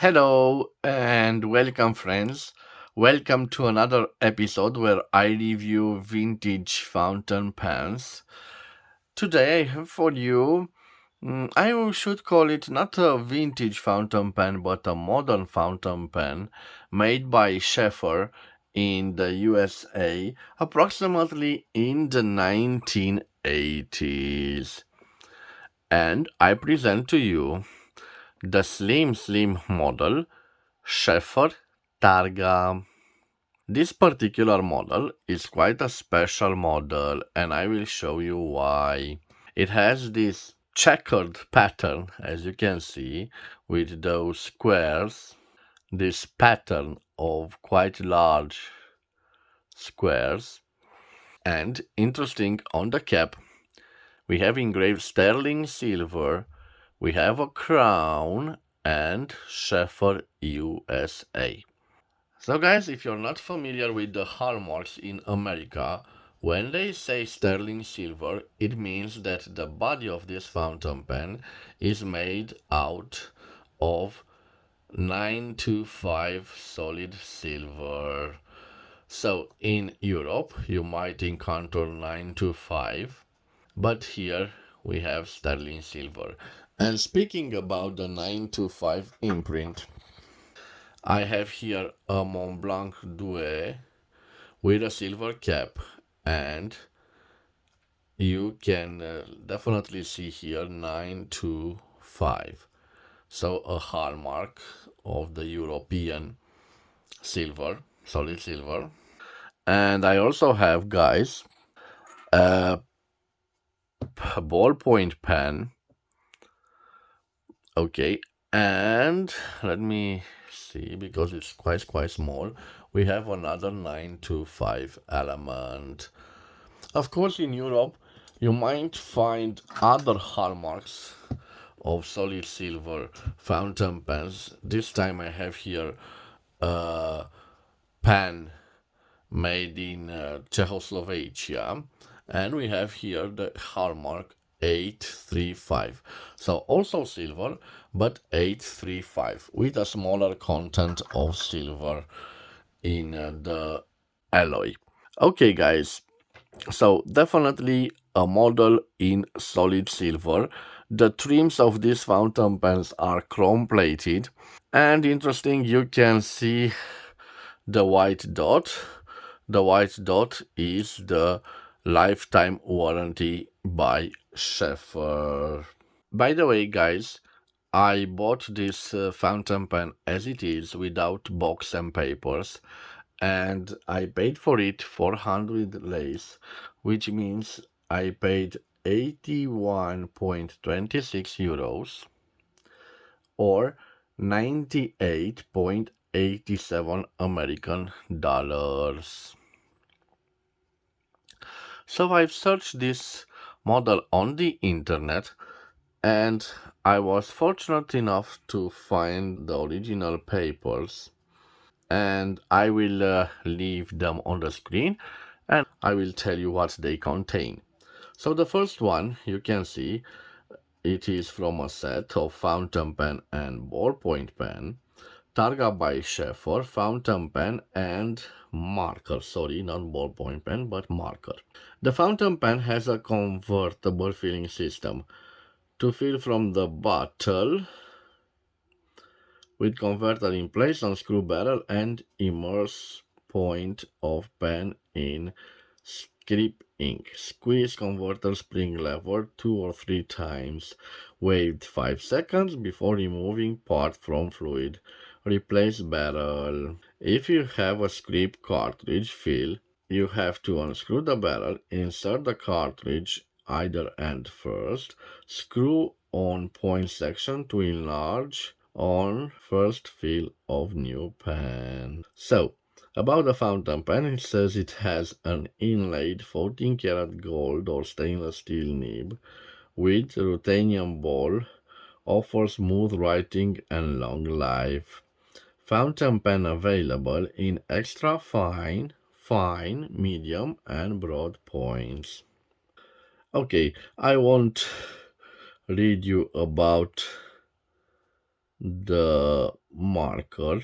Hello and welcome, friends. Welcome to another episode where I review vintage fountain pens. Today I have for you, I should call it not a vintage fountain pen but a modern fountain pen made by Sheaffer in the USA approximately in the 1980s. And I present to you the slim model Sheaffer Targa. This particular model is quite a special model and I will show you why. It has this checkered pattern, as you can see, with those squares, this pattern of quite large squares. And interesting, on the cap we have engraved sterling silver, we have a crown and Sheaffer USA. So, guys, if you're not familiar with the hallmarks in America, when they say sterling silver, it means that the body of this fountain pen is made out of 925 solid silver. So, in Europe, you might encounter 925, but here we have sterling silver. And speaking about the 925 imprint, I have here a Mont Blanc Douai with a silver cap, and you can definitely see here 925. So a hallmark of the European silver, solid silver. And I also have, guys, a ballpoint pen. Okay, and let me see because it's quite small. We have another 925 element. Of course, in Europe, you might find other hallmarks of solid silver fountain pens. This time I have here a pen made in Czechoslovakia, and we have here the hallmark 835. So also silver, but 835 with a smaller content of silver in the alloy. Okay, guys, so definitely a model in solid silver. The trims of these fountain pens are chrome plated, and interesting, you can see the white dot. The white dot is the lifetime warranty by Sheaffer. By the way, guys, I bought this fountain pen as it is without box and papers, and I paid for it 400 lays, which means I paid 81.26 euros or 98.87 American dollars. So I've searched this model on the internet and I was fortunate enough to find the original papers, and I will leave them on the screen and I will tell you what they contain. So the first one you can see, it is from a set of fountain pen and ballpoint pen, Targa by Sheaffer, fountain pen and marker. Sorry, not ballpoint pen, but marker. The fountain pen has a convertible filling system. To fill from the bottle, with converter in place, unscrew barrel and immerse point of pen in script ink. Squeeze converter spring lever 2 or 3 times. Wait 5 seconds before removing part from fluid. Replace barrel. If you have a script cartridge fill, you have to unscrew the barrel, insert the cartridge either end first, screw on point section to enlarge on first fill of new pen. So, about the fountain pen, it says it has an inlaid 14 karat gold or stainless steel nib with ruthenium ball, offers smooth writing and long life. Fountain pen available in extra fine, fine, medium and broad points. Okay, I won't read you about the marker.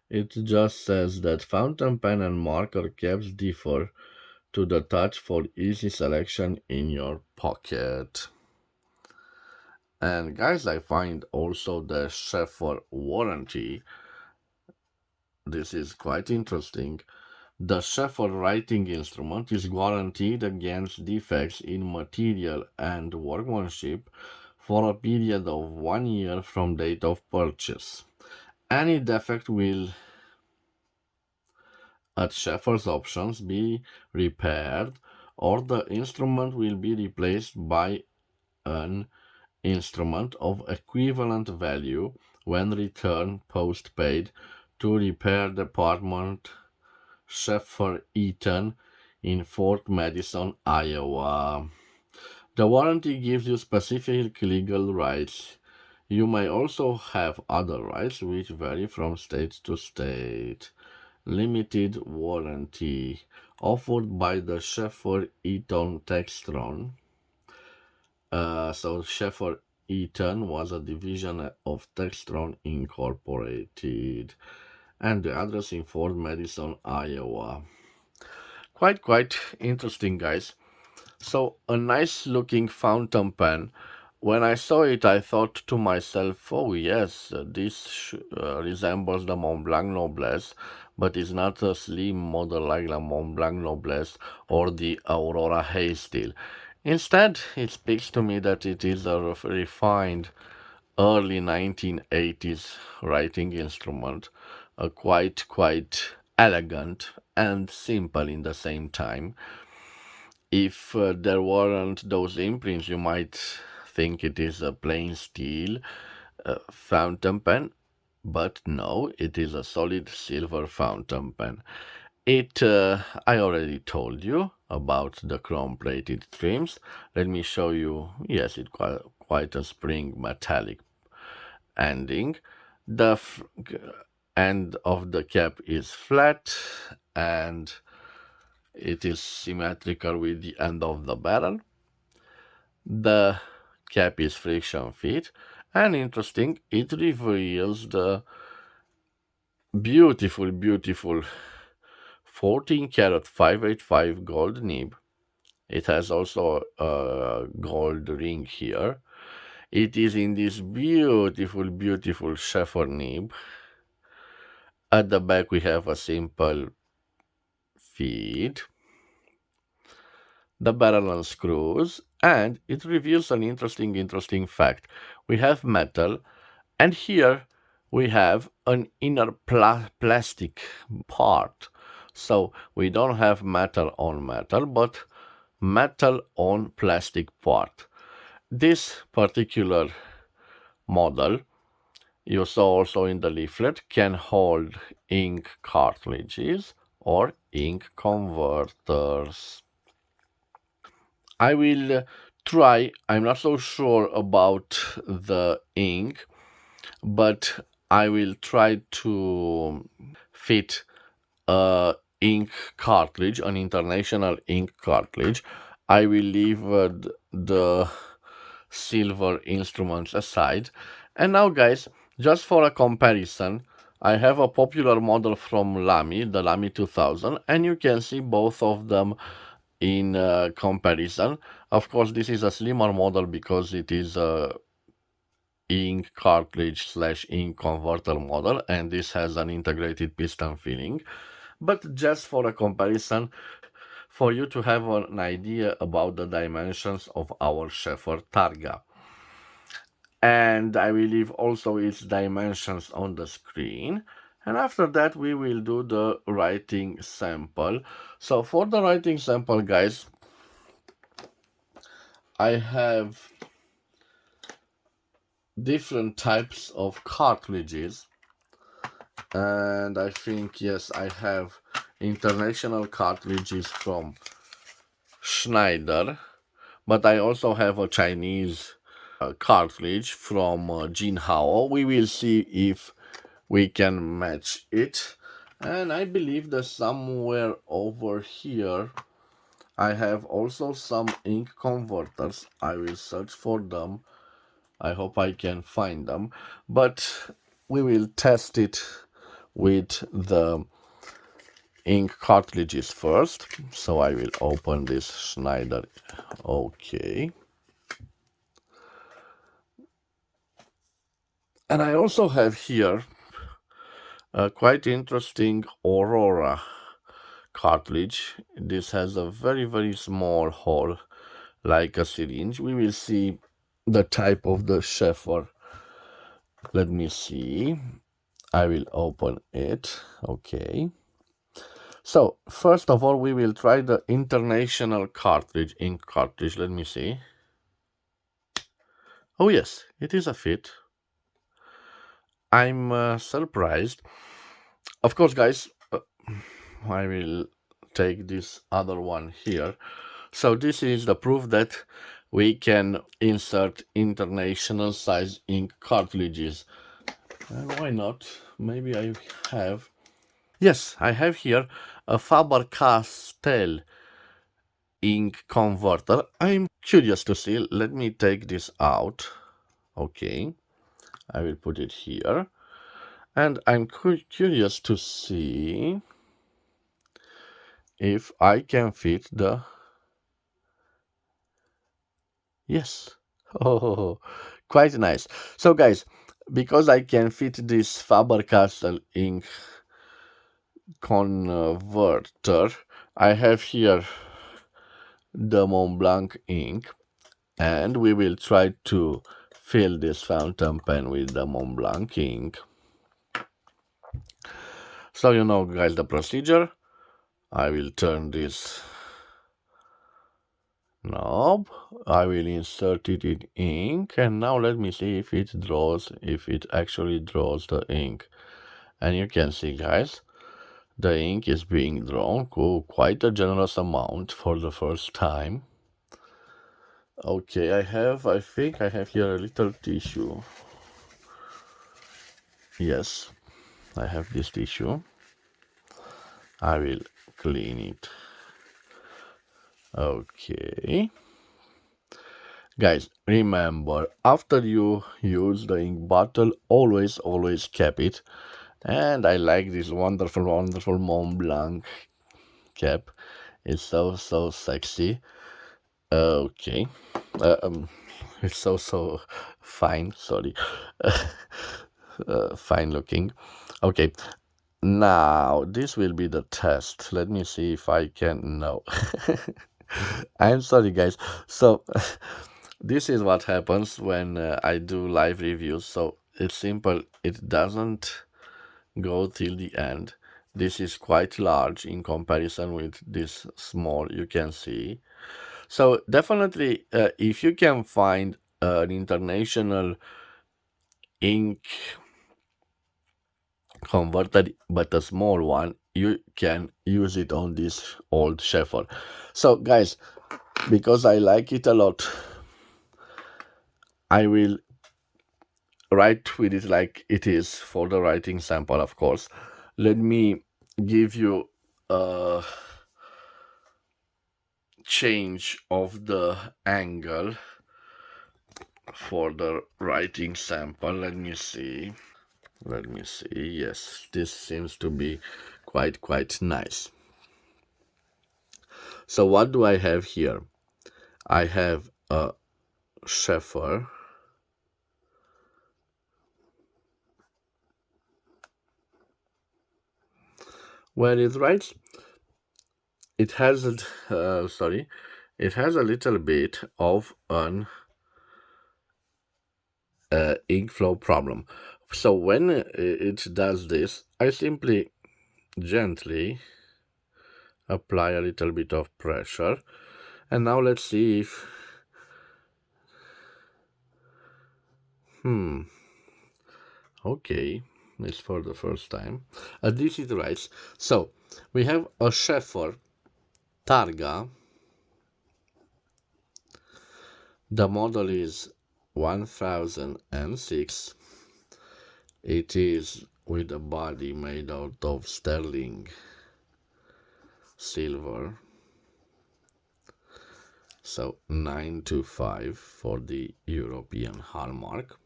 It just says that fountain pen and marker caps differ to the touch for easy selection in your pocket. And guys, I find also the Sheaffer warranty. This is quite interesting. The Sheaffer writing instrument is guaranteed against defects in material and workmanship for a period of 1 year from date of purchase. Any defect will, at Sheaffer's options, be repaired, or the instrument will be replaced by an instrument of equivalent value when returned postpaid to repair department Sheaffer Eaton in Fort Madison, Iowa. The warranty gives you specific legal rights. You may also have other rights which vary from state to state. Limited warranty offered by the Sheaffer Eaton Textron. So Sheaffer Eaton was a division of Textron Incorporated, and the address in Fort Madison, Iowa. Quite interesting, guys. So a nice looking fountain pen. When I saw it, I thought to myself, "Oh yes, this resembles the Mont Blanc Noblesse, but it's not a slim model like the Mont Blanc Noblesse or the Aurora Haze Steel." Instead, it speaks to me that it is a refined early 1980s writing instrument, quite elegant and simple in the same time. If there weren't those imprints, you might think it is a plain steel fountain pen, but no, it is a solid silver fountain pen. I already told you about the chrome-plated trims. Let me show you. Yes, it's quite a spring metallic ending. The end of the cap is flat, and it is symmetrical with the end of the barrel. The cap is friction fit, and interesting, it reveals the beautiful 14 karat 585 gold nib. It has also a gold ring here. It is in this beautiful Sheaffer nib. At the back we have a simple feed, the barrel unscrews, and it reveals an interesting fact. We have metal, and here we have an inner plastic part. So we don't have metal on metal, but metal on plastic part. This particular model, you saw also in the leaflet, can hold ink cartridges or ink converters. I will try, I'm not so sure about the ink, but I will try to fit a ink cartridge, an international ink cartridge. I will leave the silver instruments aside. And now, guys, just for a comparison, I have a popular model from Lamy, the Lamy 2000, and you can see both of them in comparison. Of course, this is a slimmer model because it is a ink cartridge slash ink converter model, and this has an integrated piston filling. But just for a comparison, for you to have an idea about the dimensions of our Sheaffer Targa. And I will leave also its dimensions on the screen. And after that, we will do the writing sample. So for the writing sample, guys, I have different types of cartridges. And I think, yes, I have international cartridges from Schneider, but I also have a Chinese cartridge from Jinhao. We will see if we can match it. And I believe that somewhere over here I have also some ink converters. I will search for them I hope I can find them, but we will test it with the ink cartridges first. So I will open this Schneider. Okay. And I also have here a quite interesting Aurora cartridge. This has a very, very small hole like a syringe. We will see the type of the Sheaffer. Let me see. I will open it. Okay. So, first of all, we will try the international cartridge, ink cartridge. Let me see. Oh, yes, it is a fit. I'm surprised. Of course, guys, I will take this other one here. So, this is the proof that we can insert international size ink cartridges. Why not? Maybe I have. Yes, I have here a Faber-Castell ink converter. I'm curious to see. Let me take this out. Okay, I will put it here. And I'm curious to see if I can fit the... Yes. Oh, quite nice. So guys, because I can fit this Faber-Castell ink converter, I have here the Mont Blanc ink, and we will try to fill this fountain pen with the Mont Blanc ink. So you know, guys, the procedure. I will turn this knob. I will insert it in ink, and now let me see if it actually draws the ink. And you can see, guys, the ink is being drawn quite a generous amount for the first time. Okay, I think I have here a little tissue. Yes, I have this tissue. I will clean it. Okay. Guys, remember, after you use the ink bottle, always cap it. And I like this wonderful Mont Blanc cap. It's so sexy. Okay. It's so fine. Sorry. Fine looking. Okay. Now, this will be the test. Let me see if I can. No. I'm sorry, guys. So, this is what happens when I do live reviews. So, it's simple. It doesn't go till the end. This is quite large in comparison with this small, you can see. So, definitely, if you can find an international ink converted but a small one, you can use it on this old Sheaffer. So guys, because I like it a lot, I will write with it like it is for the writing sample, of course. Let me give you a change of the angle for the writing sample. Let me see. Yes, this seems to be quite nice. So what do I have here? I have a Sheaffer. Where it writes, it has it has a little bit of an ink flow problem. So when it does this, I simply gently apply a little bit of pressure, and now let's see if okay, it's for the first time. This it writes. So we have a Sheaffer Targa. The model is 1006. It is with a body made out of sterling silver. So 925 for the European Hallmark.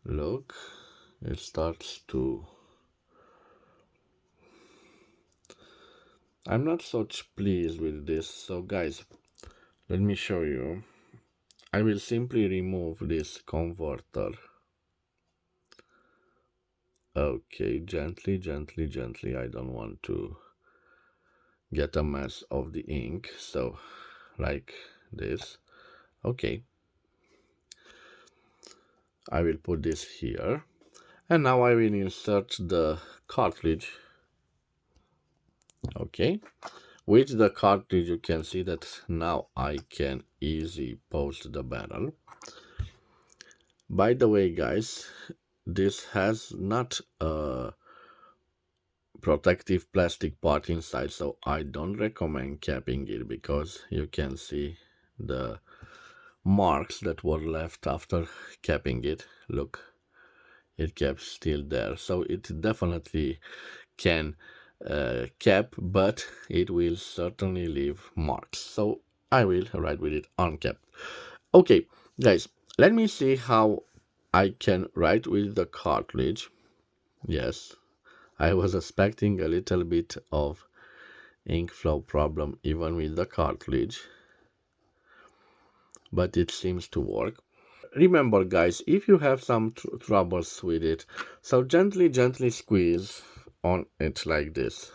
Look, it starts to. I'm not so pleased with this. So guys, let me show you. I will simply remove this converter. Okay, gently, gently, gently. I don't want to get a mess of the ink. So like this. Okay. I will put this here. And now I will insert the cartridge. Okay. With the cartridge, you can see that now I can easily post the barrel. By the way, guys, this has not a protective plastic part inside, so I don't recommend capping it because you can see the marks that were left after capping it. Look, it kept still there, so it definitely can cap, but it will certainly leave marks, so I will write with it uncapped. Okay, guys, let me see how I can write with the cartridge. Yes, I was expecting a little bit of ink flow problem even with the cartridge, but it seems to work. Remember guys, if you have some troubles with it, so gently squeeze on it like this,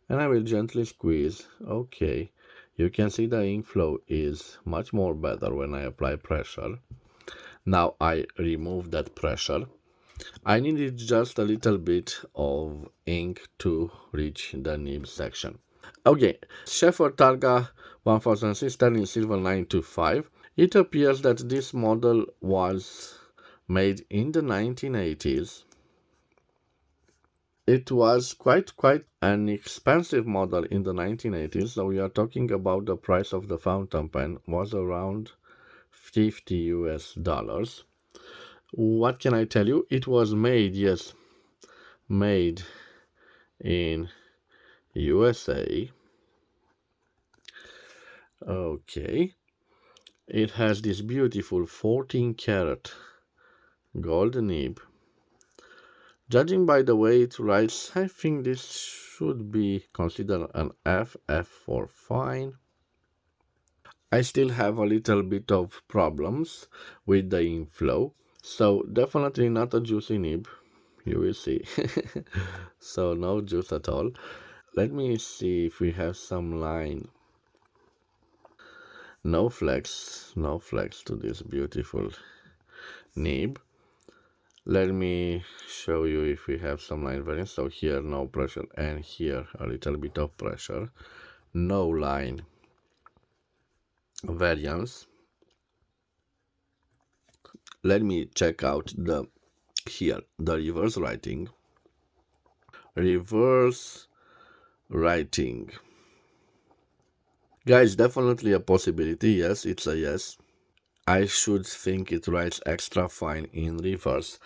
and I will gently squeeze. Okay, you can see the ink flow is much more better when I apply pressure. Now I remove that pressure. I needed just a little bit of ink to reach the nib section. Okay, Sheaffer Targa 1006 Sterling Silver 925. It appears that this model was made in the 1980s. It was quite an expensive model in the 1980s, so we are talking about the price of the fountain pen was around $50 US. What can I tell you? It was made, yes, made in USA. Okay. It has this beautiful 14 karat gold nib. Judging by the way it writes, I think this should be considered an FF for fine. I still have a little bit of problems with the inflow, so definitely not a juicy nib, you will see. So no juice at all. Let me see if we have some line. No flex to this beautiful nib. Let me show you if we have some line variance. So here no pressure and here a little bit of pressure. No line variance. Let me check out the reverse writing. Reverse writing. Guys, definitely a possibility. Yes, it's a yes. I should think it writes extra fine in reverse.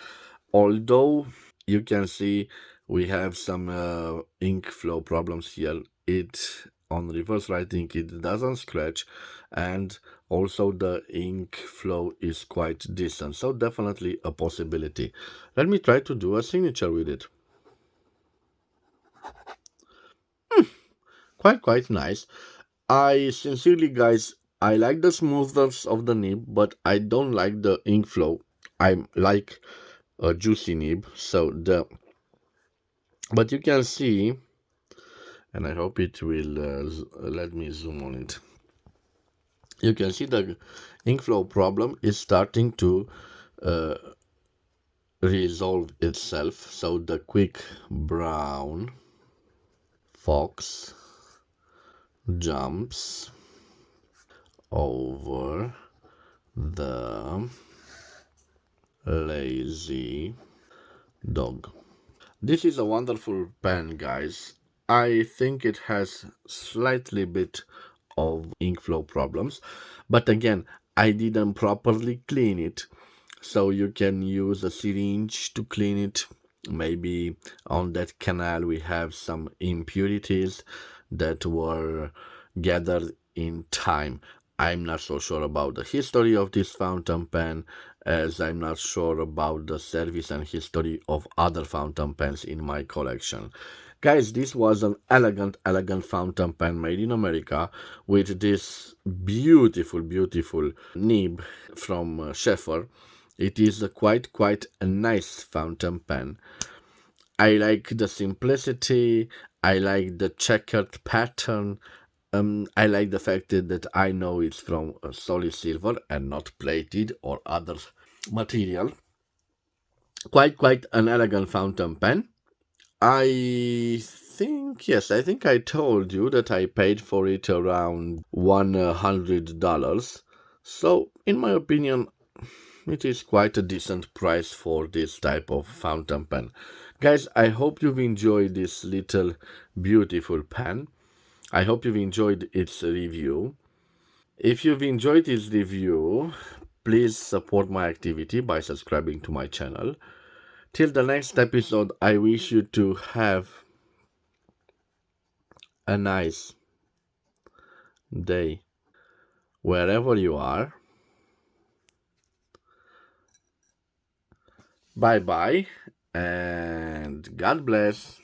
Although you can see we have some ink flow problems here. It on reverse writing it doesn't scratch, and also the ink flow is quite decent, so definitely a possibility. Let me try to do a signature with it. Quite nice. I sincerely guys, I like the smoothness of the nib, but I don't like the ink flow. I like a juicy nib, so the but you can see, and I hope it will let me zoom on it. You can see the ink flow problem is starting to uh, resolve itself. So the quick brown fox jumps over the lazy dog. This is a wonderful pen, guys. I think it has slightly bit of ink flow problems, but again, I didn't properly clean it, so you can use a syringe to clean it. Maybe on that canal we have some impurities that were gathered in time. I'm not so sure about the history of this fountain pen, as I'm not sure about the service and history of other fountain pens in my collection. Guys, this was an elegant, elegant fountain pen made in America with this beautiful, beautiful nib from Sheaffer. It is quite a nice fountain pen. I like the simplicity. I like the checkered pattern. I like the fact that I know it's from solid silver and not plated or other material. Quite an elegant fountain pen. I think I told you that I paid for it around $100. So, in my opinion, it is quite a decent price for this type of fountain pen. Guys, I hope you've enjoyed this little beautiful pen. I hope you've enjoyed its review. If you've enjoyed this review, please support my activity by subscribing to my channel. Till the next episode, I wish you to have a nice day wherever you are. Bye bye and God bless.